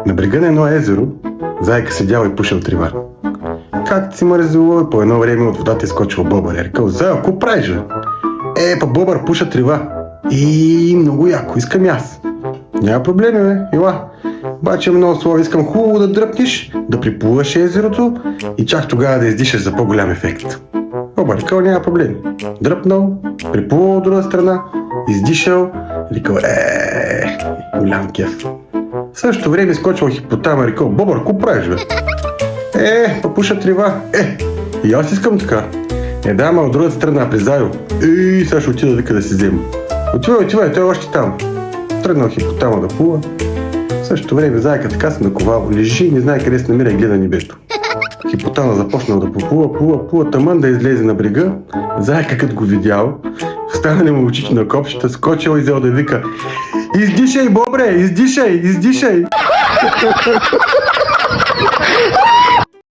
На брега на едно езеро Зайка седял и пушил трива. Както си мързело и по едно време от водата изкочил Бобър и рекал: Зайо, ко правиш, бе? Па Бобър пуша трива. И много яко, искам и аз. Няма проблеми, бе, ела. Обаче много слово, искам хубаво да дръпнеш, да приплуваш езерото и чак тогава да издишаш за по-голям ефект. Бобър рекал: няма проблем. Дръпнал, приплувал от друга страна, издишал, рекал: голям кеф. В същото време изкочвал хипотама и рекал: Бобър, ко правиш, бе? Па пуша трива. И аз искам така. Дама от другата страна при Зайо. Сега ще отида вика да си взема. Отивай, той е още там. Тръгнал хипотама да плува. В същото време Зайка така се наковал, лежи и не знае къде се намира и гледа небето. Хипотама започнал да плува, тъмън да излезе на брега. Зайка като го видял, станали му очите на копчета, скочил и взел да вика: Издишай, Бобре, издишай!